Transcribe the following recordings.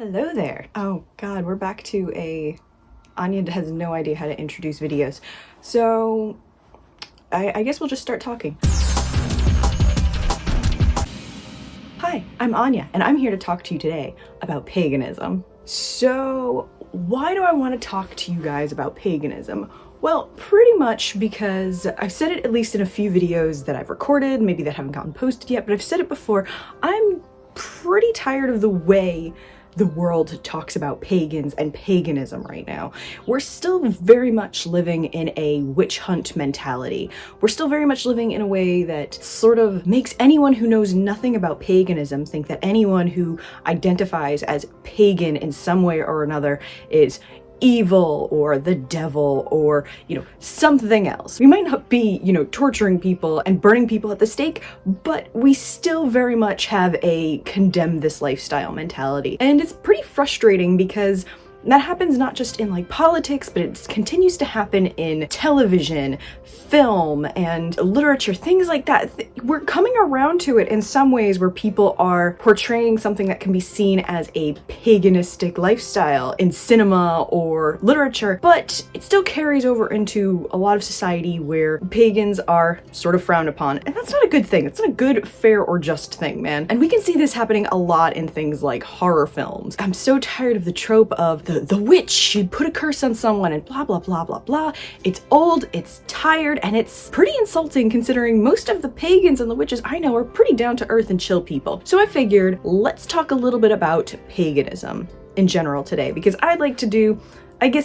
Hello there. Oh god, we're back to Anya has no idea how to introduce videos. So I guess we'll just start talking. Hi, I'm Anya, and I'm here to talk to you today about paganism. So why do I want to talk to you guys about paganism? Well, pretty much because I've said it at least in a few videos that I've recorded, maybe that haven't gotten posted yet, but I've said it before. I'm pretty tired of the way the world talks about pagans and paganism right now. We're still very much living in a witch hunt mentality. We're still very much living in a way that sort of makes anyone who knows nothing about paganism think that anyone who identifies as pagan in some way or another is evil or the devil or, something else. We might not be, torturing people and burning people at the stake, but we still very much have a condemn this lifestyle mentality. And it's pretty frustrating because that happens not just in politics, but it continues to happen in television, film, and literature, things like that. We're coming around to it in some ways where people are portraying something that can be seen as a paganistic lifestyle in cinema or literature, but it still carries over into a lot of society where pagans are sort of frowned upon. And that's not a good thing. It's not a good, fair, or just thing, man. And we can see this happening a lot in things like horror films. I'm so tired of the trope of the witch, she'd put a curse on someone and blah, blah, blah, blah, blah. It's old, it's tired, and it's pretty insulting considering most of the pagans and the witches I know are pretty down to earth and chill people. So I figured, let's talk a little bit about paganism in general today, because I'd like to do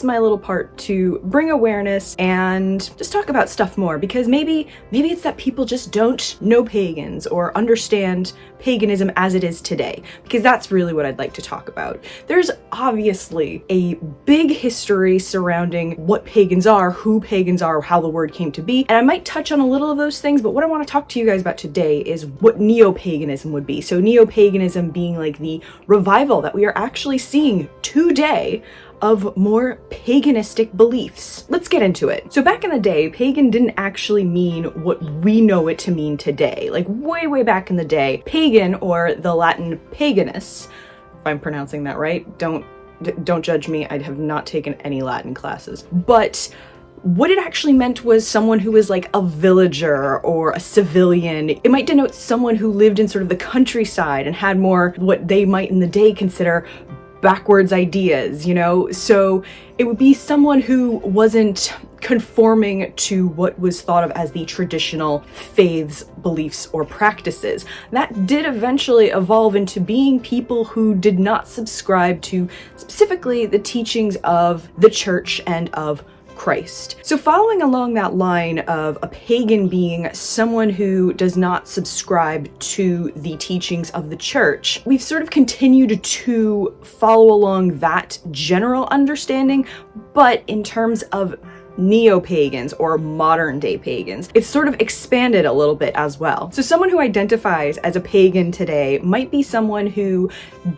my little part to bring awareness and just talk about stuff more, because maybe it's that people just don't know pagans or understand paganism as it is today, because that's really what I'd like to talk about. There's obviously a big history surrounding what pagans are, who pagans are, how the word came to be, and I might touch on a little of those things, but what I want to talk to you guys about today is what neo-paganism would be. So neo-paganism being like the revival that we are actually seeing today of more paganistic beliefs. Let's get into it. So back in the day, pagan didn't actually mean what we know it to mean today. Like way back in the day, pagan, or the Latin paganus, if I'm pronouncing that right, don't judge me, I have not taken any Latin classes, but what it actually meant was someone who was like a villager or a civilian. It might denote someone who lived in sort of the countryside and had more what they might in the day consider backwards ideas, So it would be someone who wasn't conforming to what was thought of as the traditional faiths, beliefs, or practices. That did eventually evolve into being people who did not subscribe to specifically the teachings of the church and of Christ. So following along that line of a pagan being someone who does not subscribe to the teachings of the church, we've sort of continued to follow along that general understanding, but in terms of neo-pagans or modern day pagans, it's sort of expanded a little bit as well. So someone who identifies as a pagan today might be someone who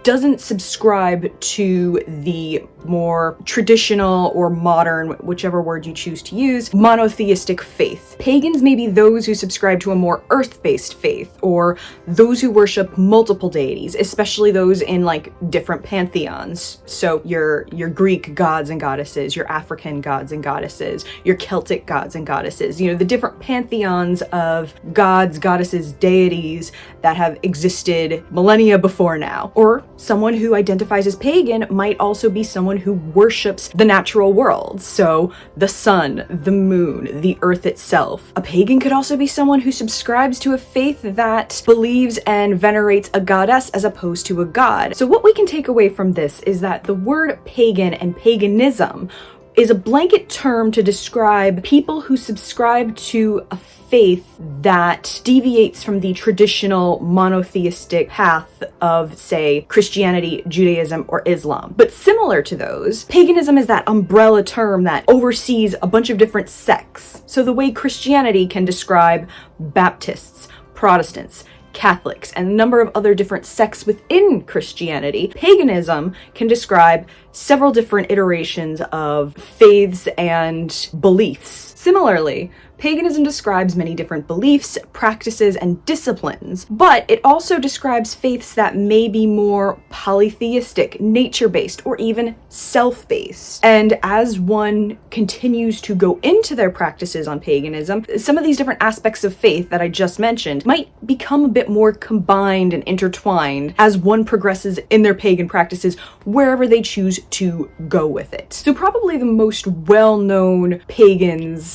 doesn't subscribe to the more traditional or modern, whichever word you choose to use, monotheistic faith. Pagans may be those who subscribe to a more earth-based faith, or those who worship multiple deities, especially those in different pantheons. So your Greek gods and goddesses, your African gods and goddesses, your Celtic gods and goddesses, the different pantheons of gods, goddesses, deities that have existed millennia before now. Or someone who identifies as pagan might also be someone who worships the natural world, so the sun, the moon, the earth itself. A pagan could also be someone who subscribes to a faith that believes and venerates a goddess as opposed to a god. So what we can take away from this is that the word pagan and paganism is a blanket term to describe people who subscribe to a faith that deviates from the traditional monotheistic path of, say, Christianity, Judaism, or Islam. But similar to those, paganism is that umbrella term that oversees a bunch of different sects. So the way Christianity can describe Baptists, Protestants, Catholics, and a number of other different sects within Christianity, paganism can describe several different iterations of faiths and beliefs. Similarly, paganism describes many different beliefs, practices, and disciplines, but it also describes faiths that may be more polytheistic, nature-based, or even self-based. And as one continues to go into their practices on paganism, some of these different aspects of faith that I just mentioned might become a bit more combined and intertwined as one progresses in their pagan practices wherever they choose to go with it. So probably the most well-known pagans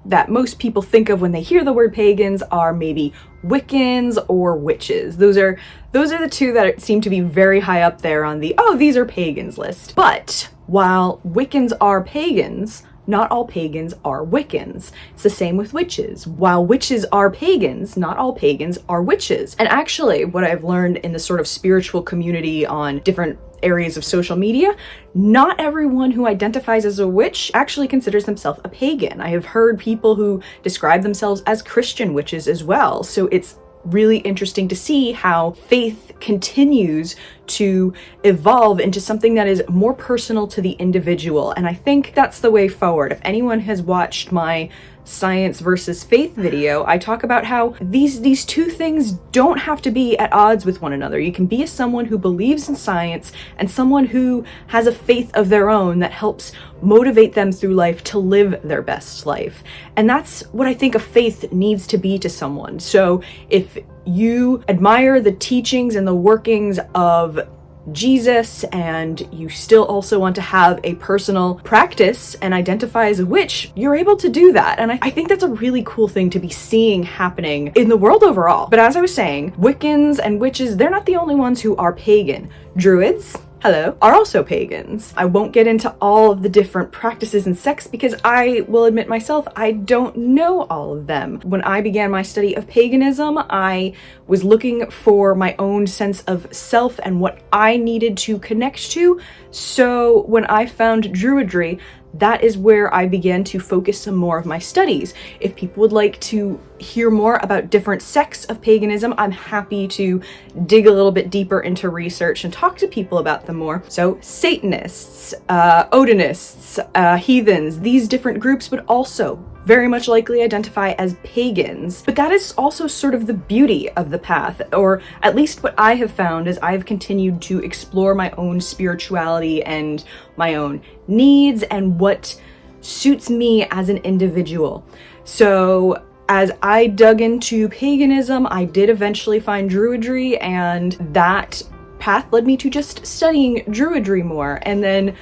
that most people think of when they hear the word pagans are maybe Wiccans or witches. Those are the two that seem to be very high up there on the, oh, these are pagans list. But while Wiccans are pagans, not all pagans are Wiccans. It's the same with witches. While witches are pagans, not all pagans are witches. And actually, what I've learned in the sort of spiritual community on different areas of social media, not everyone who identifies as a witch actually considers themselves a pagan. I have heard people who describe themselves as Christian witches as well. So it's really interesting to see how faith continues to evolve into something that is more personal to the individual. And I think that's the way forward. If anyone has watched my science versus faith video, I talk about how these two things don't have to be at odds with one another. You can be someone who believes in science and someone who has a faith of their own that helps motivate them through life to live their best life. And that's what I think a faith needs to be to someone. So if you admire the teachings and the workings of Jesus and you still also want to have a personal practice and identify as a witch, you're able to do that. And I think that's a really cool thing to be seeing happening in the world overall. But as I was saying, Wiccans and witches, they're not the only ones who are pagan. Druids, hello, are also pagans. I won't get into all of the different practices and sects because I will admit myself, I don't know all of them. When I began my study of paganism, I was looking for my own sense of self and what I needed to connect to. So when I found Druidry, that is where I began to focus some more of my studies. If people would like to hear more about different sects of paganism, I'm happy to dig a little bit deeper into research and talk to people about them more. So Satanists, Odinists, heathens, these different groups would also very much likely identify as pagans. But that is also sort of the beauty of the path, or at least what I have found as I've continued to explore my own spirituality and my own needs and what suits me as an individual. So as I dug into paganism, I did eventually find Druidry, and that path led me to just studying Druidry more. And then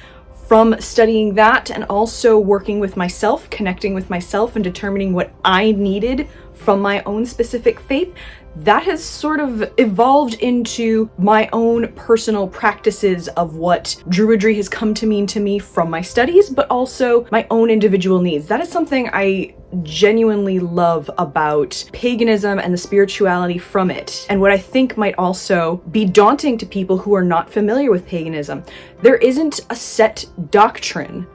from studying that and also working with myself, connecting with myself and determining what I needed from my own specific faith, that has sort of evolved into my own personal practices of what Druidry has come to mean to me from my studies, but also my own individual needs. That is something I genuinely love about paganism and the spirituality from it. And what I think might also be daunting to people who are not familiar with paganism. There isn't a set doctrine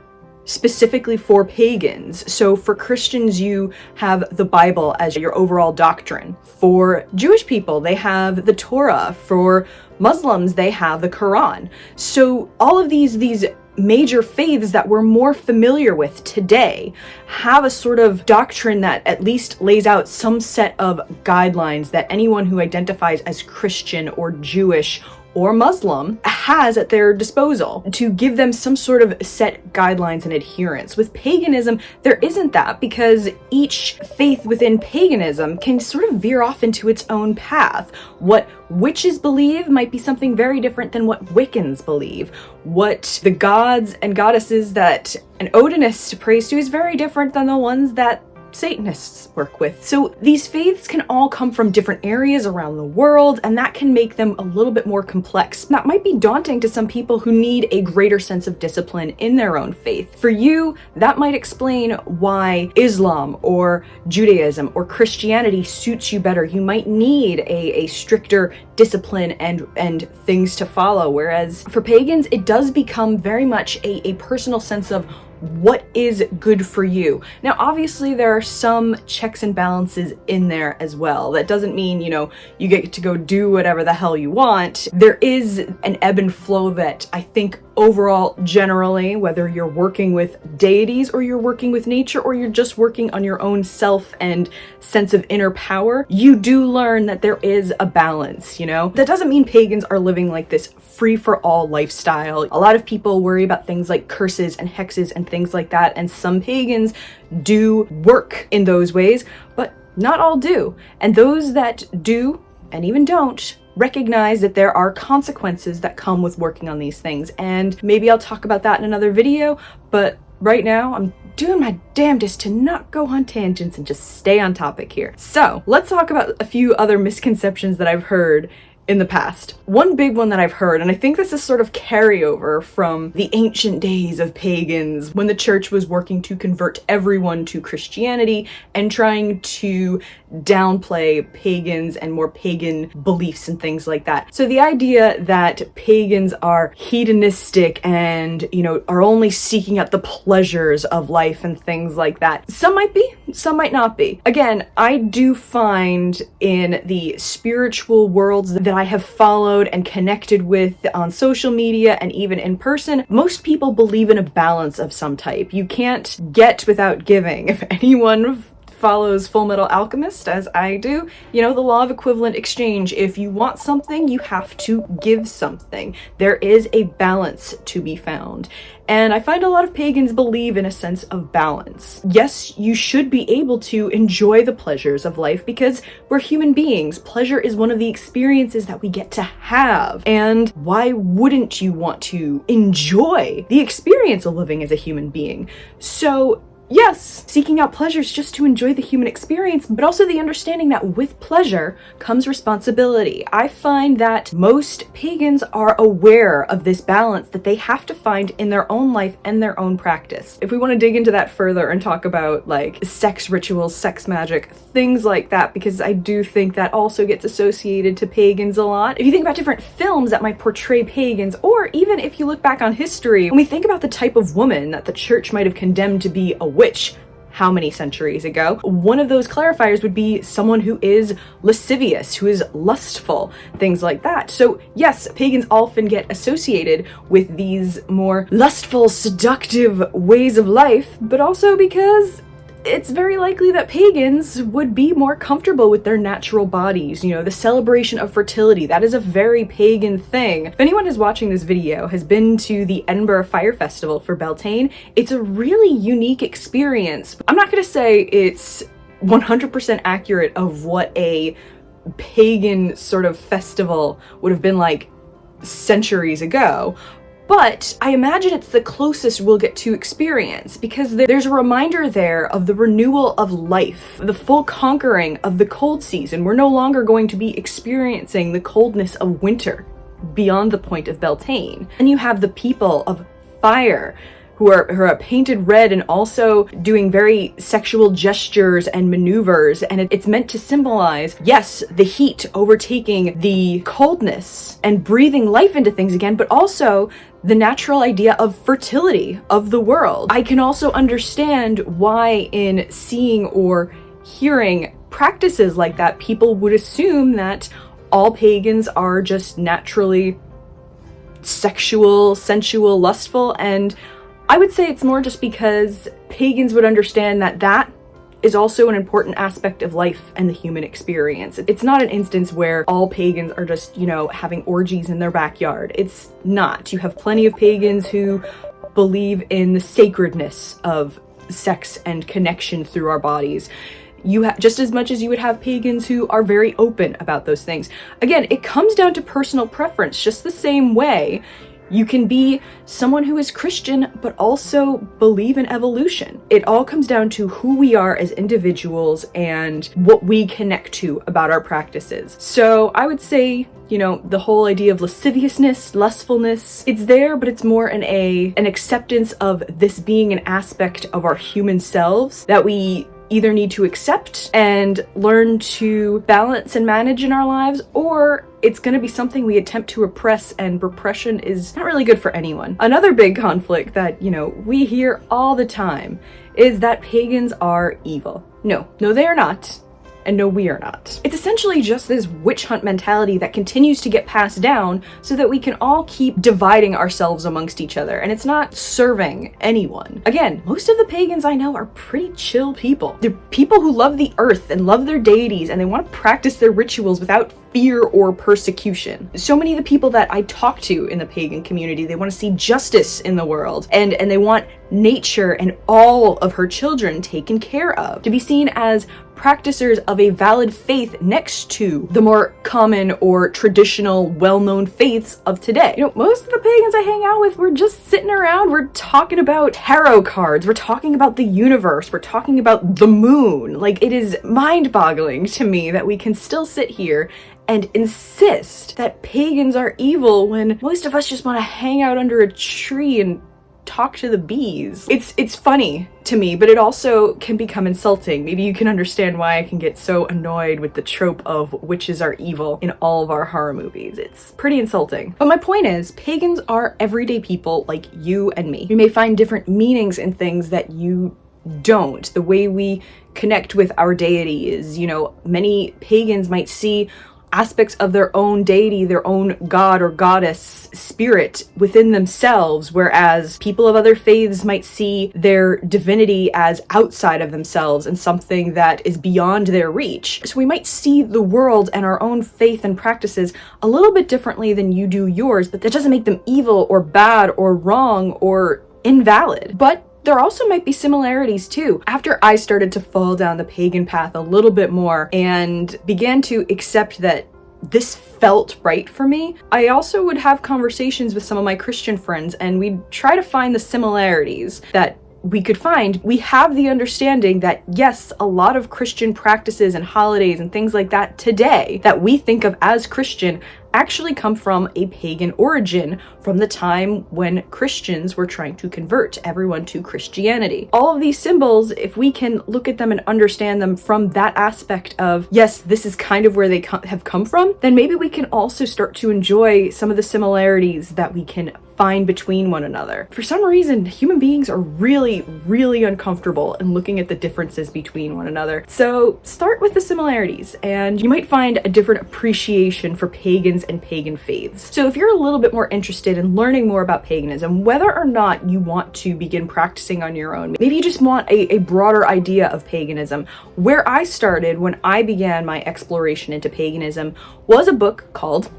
specifically for pagans. So for Christians, you have the Bible as your overall doctrine. For Jewish people, they have the Torah. For Muslims, they have the Quran. So all of these major faiths that we're more familiar with today have a sort of doctrine that at least lays out some set of guidelines that anyone who identifies as Christian or Jewish or Muslim has at their disposal to give them some sort of set guidelines and adherence. With paganism, there isn't that, because each faith within paganism can sort of veer off into its own path. What witches believe might be something very different than what Wiccans believe. What the gods and goddesses that an Odinist prays to is very different than the ones that Satanists work with. So these faiths can all come from different areas around the world, and that can make them a little bit more complex. That might be daunting to some people who need a greater sense of discipline in their own faith. For you, that might explain why Islam or Judaism or Christianity suits you better. You might need a stricter discipline and things to follow. Whereas for pagans, it does become very much a personal sense of what is good for you. Now, obviously, there are some checks and balances in there as well. That doesn't mean, you get to go do whatever the hell you want. There is an ebb and flow that I think overall, generally, whether you're working with deities or you're working with nature or you're just working on your own self and sense of inner power, you do learn that there is a balance, That doesn't mean pagans are living like this free-for-all lifestyle. A lot of people worry about things like curses and hexes and things like that, and some pagans do work in those ways, but not all do. And those that do, and even don't, recognize that there are consequences that come with working on these things. And maybe I'll talk about that in another video, but right now I'm doing my damnedest to not go on tangents and just stay on topic here. So let's talk about a few other misconceptions that I've heard in the past. One big one that I've heard, and I think this is sort of carryover from the ancient days of pagans when the church was working to convert everyone to Christianity and trying to downplay pagans and more pagan beliefs and things like that. So the idea that pagans are hedonistic and, are only seeking out the pleasures of life and things like that. Some might be, some might not be. Again, I do find in the spiritual worlds that I have followed and connected with on social media and even in person, most people believe in a balance of some type. You can't get without giving. If anyone follows Full Metal Alchemist, as I do, the law of equivalent exchange. If you want something, you have to give something. There is a balance to be found. And I find a lot of pagans believe in a sense of balance. Yes, you should be able to enjoy the pleasures of life because we're human beings. Pleasure is one of the experiences that we get to have. And why wouldn't you want to enjoy the experience of living as a human being? So yes, seeking out pleasures just to enjoy the human experience, but also the understanding that with pleasure comes responsibility. I find that most pagans are aware of this balance that they have to find in their own life and their own practice. If we want to dig into that further and talk about like sex rituals, sex magic, things like that, because I do think that also gets associated to pagans a lot. If you think about different films that might portray pagans, or even if you look back on history, when we think about the type of woman that the church might have condemned to be a witch how many centuries ago, one of those clarifiers would be someone who is lascivious, who is lustful, things like that. So yes, pagans often get associated with these more lustful, seductive ways of life, but also because it's very likely that pagans would be more comfortable with their natural bodies. The celebration of fertility, that is a very pagan thing. If anyone who's watching this video has been to the Edinburgh Fire Festival for Beltane, it's a really unique experience. I'm not going to say it's 100% accurate of what a pagan sort of festival would have been like centuries ago, but I imagine it's the closest we'll get to experience because there's a reminder there of the renewal of life, the full conquering of the cold season. We're no longer going to be experiencing the coldness of winter beyond the point of Beltane. And you have the people of fire who are painted red and also doing very sexual gestures and maneuvers. And it's meant to symbolize, yes, the heat overtaking the coldness and breathing life into things again, but also the natural idea of fertility of the world. I can also understand why in seeing or hearing practices like that, people would assume that all pagans are just naturally sexual, sensual, lustful, and I would say it's more just because pagans would understand that that is also an important aspect of life and the human experience. It's not an instance where all pagans are just, having orgies in their backyard. It's not. You have plenty of pagans who believe in the sacredness of sex and connection through our bodies. Just as much as you would have pagans who are very open about those things. Again, it comes down to personal preference, just the same way you can be someone who is Christian, but also believe in evolution. It all comes down to who we are as individuals and what we connect to about our practices. So I would say, the whole idea of lasciviousness, lustfulness, it's there, but it's more an acceptance of this being an aspect of our human selves that we either need to accept and learn to balance and manage in our lives, or it's going to be something we attempt to repress, and repression is not really good for anyone. Another big conflict that, we hear all the time is that pagans are evil. No, they are not. And no, we are not. It's essentially just this witch hunt mentality that continues to get passed down so that we can all keep dividing ourselves amongst each other, and it's not serving anyone. Again, most of the pagans I know are pretty chill people. They're people who love the earth and love their deities, and they want to practice their rituals without fear or persecution. So many of the people that I talk to in the pagan community, they want to see justice in the world, and they want nature and all of her children taken care of, to be seen as practicers of a valid faith next to the more common or traditional well-known faiths of today. Most of the pagans I hang out with, we're just sitting around, we're talking about tarot cards, we're talking about the universe, we're talking about the moon. Like, it is mind-boggling to me that we can still sit here and insist that pagans are evil when most of us just want to hang out under a tree and talk to the bees. It's funny to me, but it also can become insulting. Maybe you can understand why I can get so annoyed with the trope of witches are evil in all of our horror movies. It's pretty insulting. But my point is, pagans are everyday people like you and me. We may find different meanings in things that you don't. The way we connect with our deity is, many pagans might see aspects of their own deity, their own god or goddess spirit within themselves, whereas people of other faiths might see their divinity as outside of themselves and something that is beyond their reach. So we might see the world and our own faith and practices a little bit differently than you do yours, but that doesn't make them evil or bad or wrong or invalid. But there also might be similarities too. After I started to fall down the pagan path a little bit more and began to accept that this felt right for me, I also would have conversations with some of my Christian friends, and we'd try to find the similarities that we could find. We have the understanding that yes, a lot of Christian practices and holidays and things like that today that we think of as Christian actually come from a pagan origin, from the time when Christians were trying to convert everyone to Christianity. All of these symbols, if we can look at them and understand them from that aspect of, yes, this is kind of where they have come from, then maybe we can also start to enjoy some of the similarities that we can find between one another. For some reason, human beings are really, really uncomfortable in looking at the differences between one another. So start with the similarities, and you might find a different appreciation for pagans and pagan faiths. So if you're a little bit more interested in learning more about paganism, whether or not you want to begin practicing on your own, maybe you just want a broader idea of paganism, where I started when I began my exploration into paganism was a book called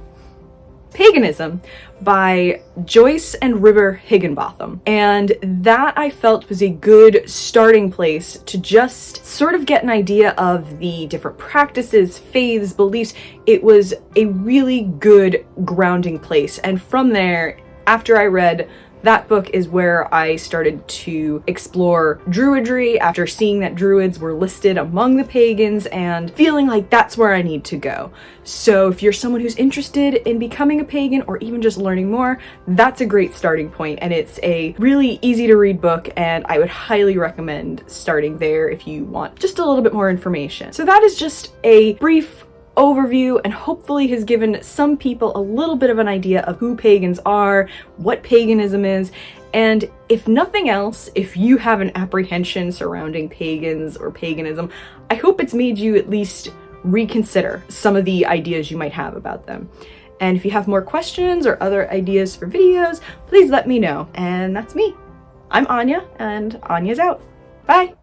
Paganism by Joyce and River Higginbotham. And that I felt was a good starting place to just sort of get an idea of the different practices, faiths, beliefs. It was a really good grounding place. And from there, after I read that book, is where I started to explore Druidry after seeing that Druids were listed among the pagans and feeling like that's where I need to go. So if you're someone who's interested in becoming a pagan or even just learning more, that's a great starting point, and it's a really easy to read book, and I would highly recommend starting there if you want just a little bit more information. So that is just a brief overview, and hopefully has given some people a little bit of an idea of who pagans are, what paganism is, and if nothing else, if you have an apprehension surrounding pagans or paganism, I hope it's made you at least reconsider some of the ideas you might have about them. And if you have more questions or other ideas for videos, please let me know. And that's me. I'm Anya, and Anya's out. Bye!